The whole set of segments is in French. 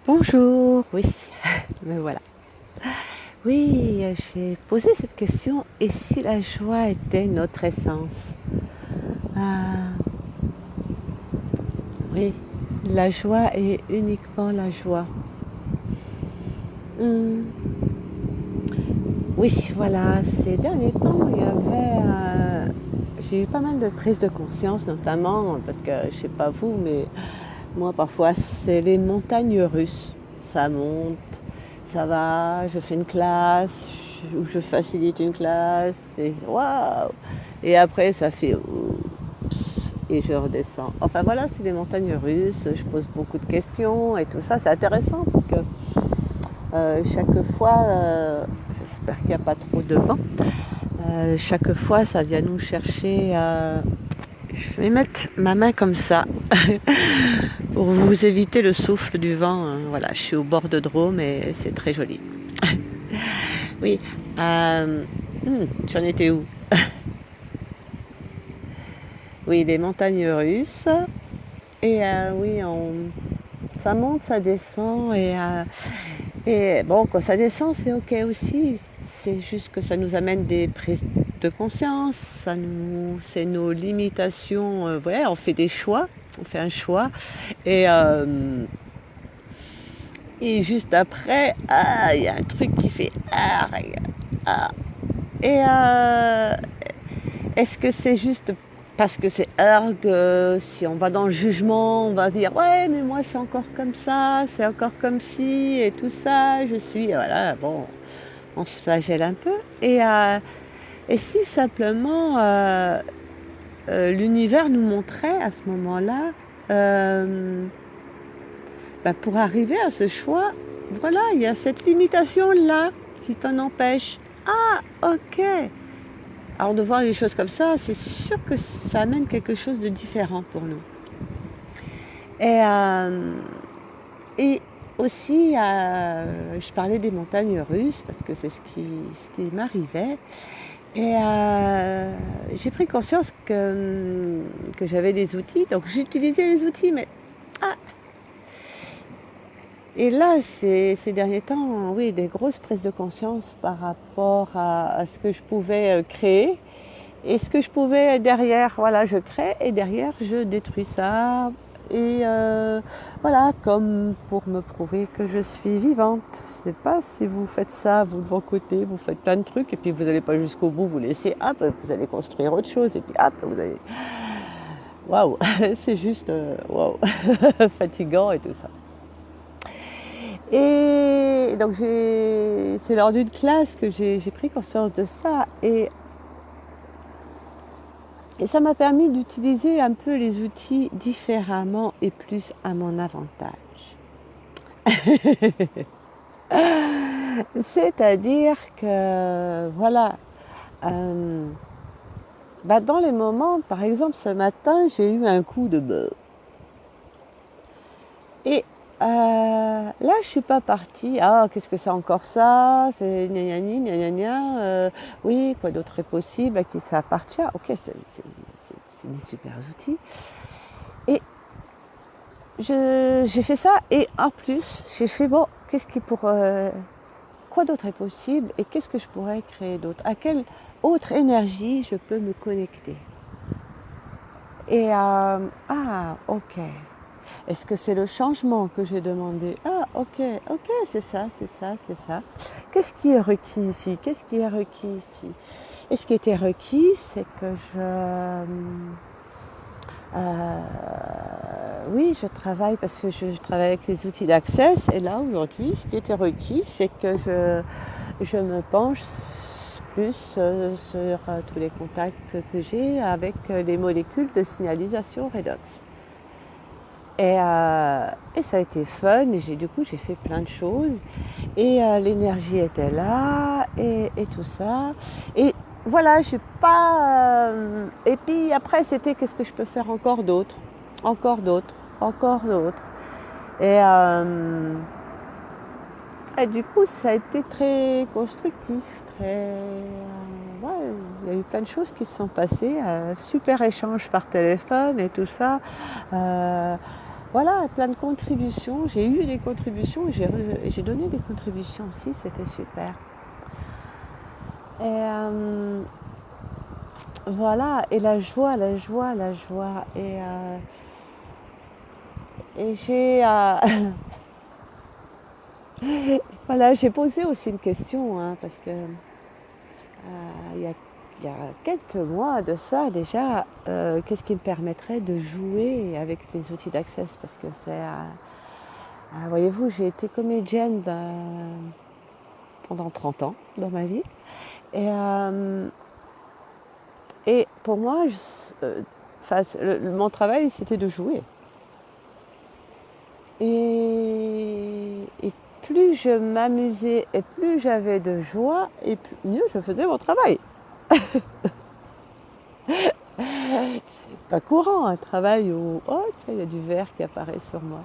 Bonjour, oui, me voilà. Oui, j'ai posé cette question, et si la joie était notre essence? Ah, oui, la joie est uniquement la joie. Hmm, oui, voilà, ces derniers temps, j'ai eu pas mal de prises de conscience, notamment parce que, je sais pas vous, mais moi parfois c'est les montagnes russes. Ça monte, ça va, je fais une classe, ou je facilite une classe, et waouh! Et après ça fait oups, et je redescends. Enfin voilà, c'est les montagnes russes, je pose beaucoup de questions et tout ça, c'est intéressant parce que chaque fois, j'espère qu'il n'y a pas trop de vent, chaque fois ça vient nous chercher. Je vais mettre ma main comme ça pour vous éviter le souffle du vent, hein. Voilà, je suis au bord de Drôme et c'est très joli. Oui, euh, j'en étais où? Oui, les montagnes russes. Et oui, ça monte, ça descend. Et bon, quand ça descend, c'est ok aussi. C'est juste que ça nous amène des prises de conscience. C'est nos limitations. Voilà, on fait des choix. On fait un choix. Et, euh, et juste après, il y a un truc qui fait regarde, ah. Et est-ce que c'est juste parce que c'est que si on va dans le jugement, on va dire ouais mais moi c'est encore comme ça, c'est encore comme si et tout ça, je suis voilà bon, on se flagelle un peu et si simplement l'univers nous montrait à ce moment-là pour arriver à ce choix, voilà il y a cette limitation là qui t'en empêche. Ah ok. Alors de voir les choses comme ça, c'est sûr que ça amène quelque chose de différent pour nous. Et, euh, et aussi, je parlais des montagnes russes parce que c'est ce qui m'arrivait. Et j'ai pris conscience que j'avais des outils, donc j'utilisais les outils, mais ah, et là, ces derniers temps, oui, des grosses prises de conscience par rapport à ce que je pouvais créer. Et ce que je pouvais derrière, voilà, je crée et derrière, je détruis ça. Et voilà, comme pour me prouver que je suis vivante. Je ne sais pas si vous faites ça, vous de votre côté, vous faites plein de trucs et puis vous n'allez pas jusqu'au bout, vous laissez, hop, vous allez construire autre chose et puis hop, vous allez... Waouh, c'est juste, waouh, fatigant et tout ça. Et donc c'est lors d'une classe que j'ai pris conscience de ça et ça m'a permis d'utiliser un peu les outils différemment et plus à mon avantage. C'est-à-dire que, voilà, euh, dans les moments, par exemple ce matin, j'ai eu un coup de bœuf. Et là, je suis pas partie. Ah, qu'est-ce que c'est encore ça? C'est gna gna gna gna gna gna. Oui, quoi d'autre est possible? À qui ça appartient? Ok, c'est des super outils. Et j'ai fait ça et en plus, j'ai fait bon, quoi d'autre est possible et qu'est-ce que je pourrais créer d'autre? À quelle autre énergie je peux me connecter? Et ok. Est-ce que c'est le changement que j'ai demandé? Ah, ok, ok, c'est ça, c'est ça, c'est ça. Qu'est-ce qui est requis ici? Qu'est-ce qui est requis ici? Et ce qui était requis, c'est que oui, je travaille parce que je travaille avec les outils d'accès. Et là, aujourd'hui, ce qui était requis, c'est que je me penche plus sur tous les contacts que j'ai avec les molécules de signalisation redox. Et ça a été fun, et du coup j'ai fait plein de choses, et l'énergie était là, et tout ça. Et voilà, je suis pas... et puis après c'était qu'est-ce que je peux faire encore d'autre? Encore d'autres, encore d'autres. Et, euh, et du coup ça a été très constructif, ouais, il y a eu plein de choses qui se sont passées, super échange par téléphone et tout ça. voilà, plein de contributions. J'ai eu des contributions et j'ai donné des contributions aussi, c'était super. Et voilà, et la joie, la joie, la joie. Et j'ai voilà, j'ai posé aussi une question, hein, parce que il y a quelques mois de ça déjà, qu'est-ce qui me permettrait de jouer avec les outils d'Access? Parce que voyez-vous, j'ai été comédienne pendant 30 ans dans ma vie. Et, et pour moi, mon travail, c'était de jouer. Et plus je m'amusais et plus j'avais de joie, et mieux je faisais mon travail. C'est pas courant un travail où, oh tiens, il y a du verre qui apparaît sur moi.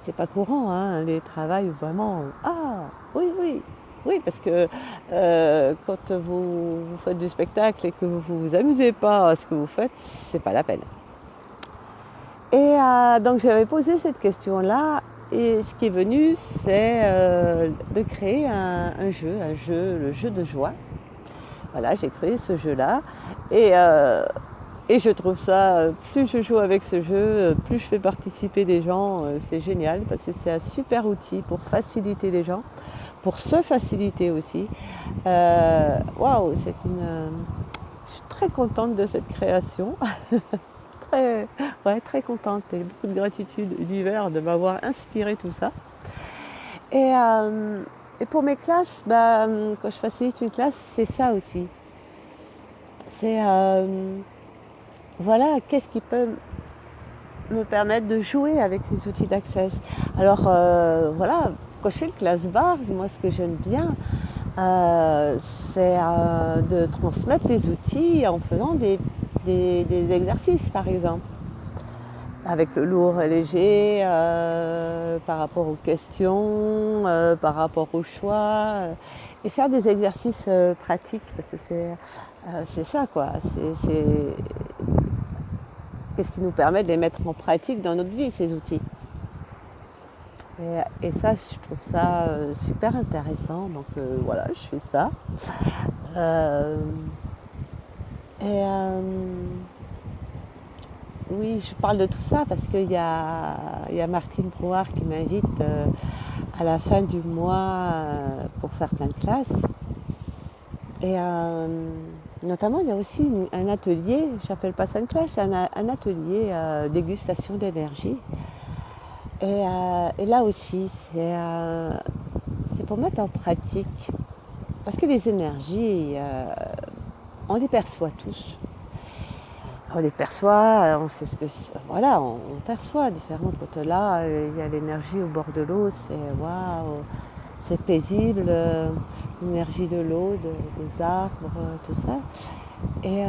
C'est pas courant, hein, les travails où vraiment, ah oui, oui, oui, parce que quand vous faites du spectacle et que vous vous amusez pas à ce que vous faites, c'est pas la peine. Et donc j'avais posé cette question-là, et ce qui est venu, c'est de créer un jeu, le jeu de joie. Voilà, j'ai créé ce jeu-là, et je trouve ça, plus je joue avec ce jeu, plus je fais participer des gens, c'est génial, parce que c'est un super outil pour faciliter les gens, pour se faciliter aussi. Waouh, je suis très contente de cette création. Très contente et beaucoup de gratitude d'hiver de m'avoir inspiré tout ça. Et pour mes classes, quand je facilite une classe, c'est ça aussi. C'est voilà, qu'est-ce qui peut me permettre de jouer avec les outils d'Access. Alors voilà, quand je fais une classe bars, moi ce que j'aime bien, c'est de transmettre les outils en faisant des exercices par exemple. Avec le lourd et léger, par rapport aux questions, par rapport aux choix, et faire des exercices pratiques, parce que c'est ça quoi, c'est qu'est-ce qui nous permet de les mettre en pratique dans notre vie, ces outils. Et ça, je trouve ça super intéressant, donc voilà, je fais ça. Et oui, je parle de tout ça parce qu'il y a Martine Brouard qui m'invite à la fin du mois pour faire plein de classes. Et notamment, il y a aussi un atelier, j'appelle pas ça une classe, c'est un atelier dégustation d'énergie. Et là aussi, c'est pour mettre en pratique. Parce que les énergies, on les perçoit tous. On les perçoit, on sait ce que c'est. Voilà, on perçoit différentes. Quand là, il y a l'énergie au bord de l'eau, c'est waouh, c'est paisible, l'énergie de l'eau, des arbres, tout ça. Et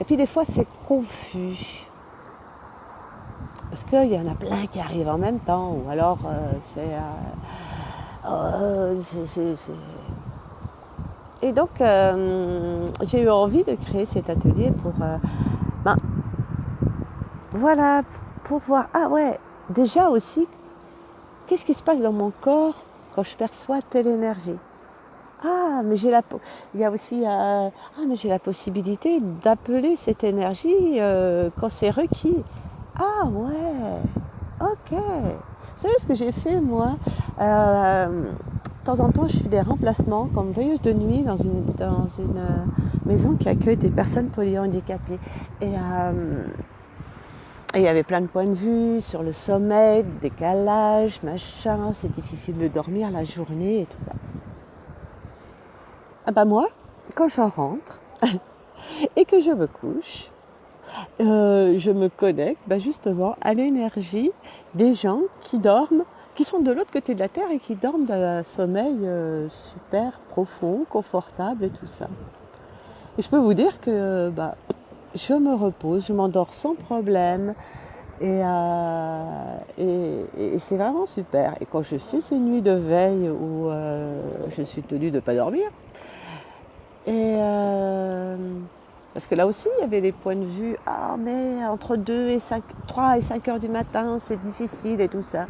puis des fois, c'est confus. Parce qu'il y en a plein qui arrivent en même temps, ou alors Et donc, j'ai eu envie de créer cet atelier pour, voilà, pour voir, ah ouais, déjà aussi, qu'est-ce qui se passe dans mon corps quand je perçois telle énergie? Ah, mais il y a aussi, mais j'ai la possibilité d'appeler cette énergie quand c'est requis. Ah ouais, ok. Vous savez ce que j'ai fait moi? De temps en temps, je fais des remplacements comme veilleuse de nuit dans une maison qui accueille des personnes polyhandicapées. Et il y avait plein de points de vue sur le sommeil, le décalage, machin, c'est difficile de dormir la journée et tout ça. Ah bah moi, quand je rentre et que je me couche, je me connecte justement à l'énergie des gens qui dorment, qui sont de l'autre côté de la Terre et qui dorment d'un sommeil super profond, confortable et tout ça. Et je peux vous dire que je me repose, je m'endors sans problème et c'est vraiment super. Et quand je fais ces nuits de veille où je suis tenue de ne pas dormir, et Parce que là aussi, il y avait les points de vue, ah mais entre 3 et 5 heures du matin, c'est difficile et tout ça.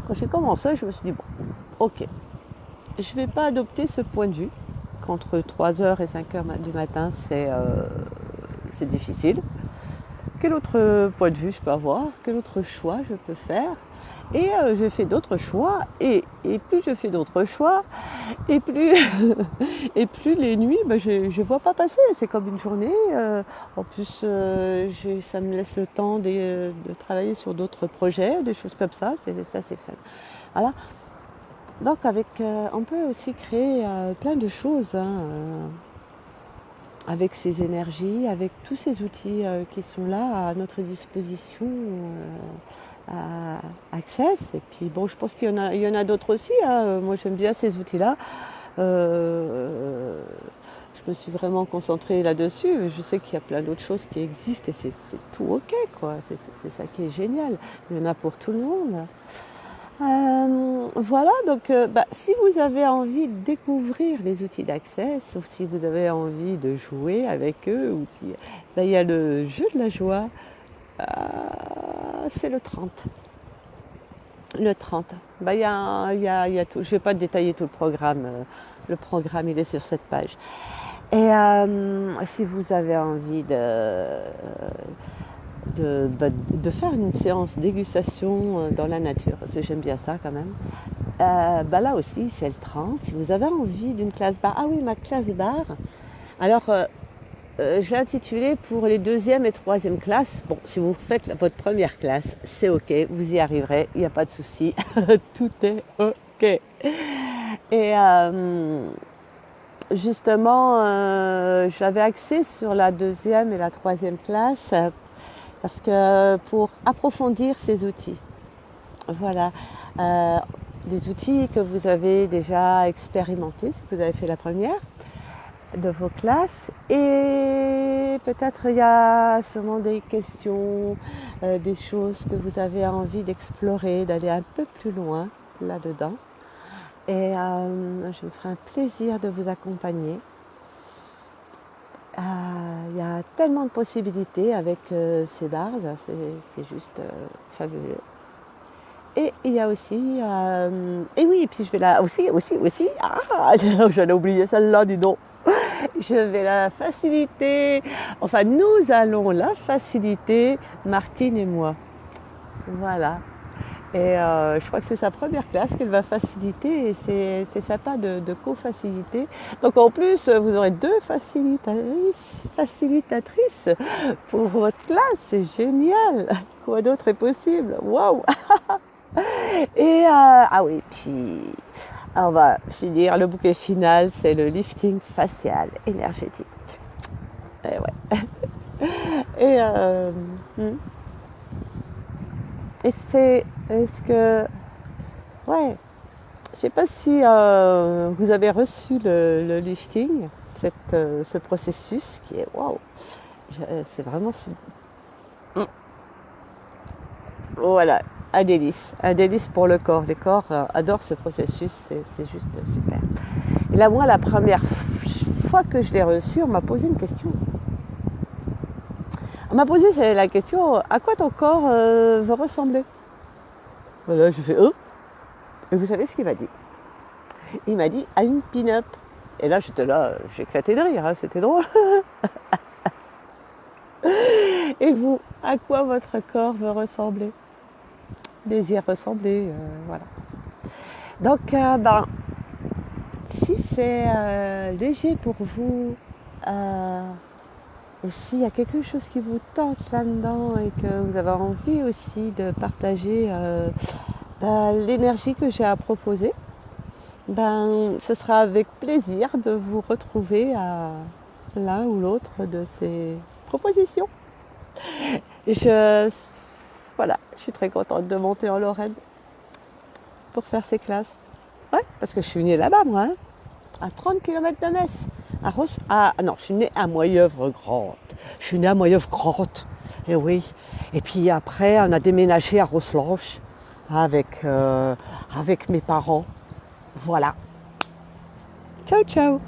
Quand j'ai commencé, je me suis dit, bon, ok, je ne vais pas adopter ce point de vue, qu'entre 3 heures et 5 heures du matin, c'est difficile. Quel autre point de vue je peux avoir? Quel autre choix je peux faire? Et je fais d'autres choix, et plus je fais d'autres choix, et plus, et plus les nuits, je ne vois pas passer. C'est comme une journée. En plus, ça me laisse le temps de travailler sur d'autres projets, des choses comme ça. Ça, c'est fun. Voilà. Donc, on peut aussi créer plein de choses, hein, avec ces énergies, avec tous ces outils qui sont là à notre disposition. Access. Et puis bon, je pense qu'il y en a d'autres aussi, hein. Moi j'aime bien ces outils-là. Je me suis vraiment concentrée là-dessus. Je sais qu'il y a plein d'autres choses qui existent et c'est tout ok, quoi. C'est ça qui est génial. Il y en a pour tout le monde. Voilà, donc si vous avez envie de découvrir les outils d'Access, ou si vous avez envie de jouer avec eux, ou si il y a le jeu de la joie. C'est le 30. Le 30. Il y a tout. Je ne vais pas détailler tout le programme. Le programme, il est sur cette page. Et si vous avez envie de faire une séance dégustation dans la nature, parce que j'aime bien ça quand même, là aussi, c'est le 30. Si vous avez envie d'une classe bar, ah oui, ma classe bar. Alors, je l'ai intitulé pour les 2e et 3e classes. Bon, si vous faites votre première classe, c'est ok, vous y arriverez, il n'y a pas de souci, tout est ok. Et justement, j'avais axé sur la 2e et la 3e classe parce que pour approfondir ces outils. Voilà. Des outils que vous avez déjà expérimentés si vous avez fait la première de vos classes, et peut-être il y a sûrement des questions, des choses que vous avez envie d'explorer, d'aller un peu plus loin là-dedans, et je me ferai un plaisir de vous accompagner. Il y a tellement de possibilités avec ces bars, c'est juste fabuleux. Et il y a aussi, et oui, et puis je vais là aussi, j'en ai oublié celle-là, dis donc. Je vais la faciliter, enfin nous allons la faciliter, Martine et moi. Voilà. Et je crois que c'est sa première classe qu'elle va faciliter, et c'est sympa de co-faciliter. Donc en plus, vous aurez 2 facilitatrices pour votre classe, c'est génial. Quoi d'autre est possible? Waouh. Et ah oui, puis on va finir, le bouquet final, c'est le lifting facial énergétique. Et ouais. Et est-ce que, ouais, je sais pas si vous avez reçu le lifting, ce processus qui est waouh, c'est vraiment super. Voilà. Un délice pour le corps. Les corps adorent ce processus, c'est juste super. Et là, moi, la première fois que je l'ai reçu, on m'a posé une question. On m'a posé la question, à quoi ton corps veut ressembler? Voilà, je fais, et vous savez ce qu'il m'a dit? Il m'a dit, à une pin-up. Et là, j'étais là, j'ai éclaté de rire, hein, c'était drôle. Et vous, à quoi votre corps veut ressembler? Désir ressembler, voilà. Donc, si c'est léger pour vous, et s'il y a quelque chose qui vous tente là-dedans et que vous avez envie aussi de partager l'énergie que j'ai à proposer, ce sera avec plaisir de vous retrouver à l'un ou l'autre de ces propositions. Voilà, je suis très contente de monter en Lorraine pour faire ces classes. Ouais, parce que je suis née là-bas, moi, hein, à 30 km de Metz. Non, je suis née à Moyeuvre-Grande. Je suis née à Moyeuvre-Grande, et oui. Et puis après, on a déménagé à Roslange avec mes parents. Voilà. Ciao, ciao.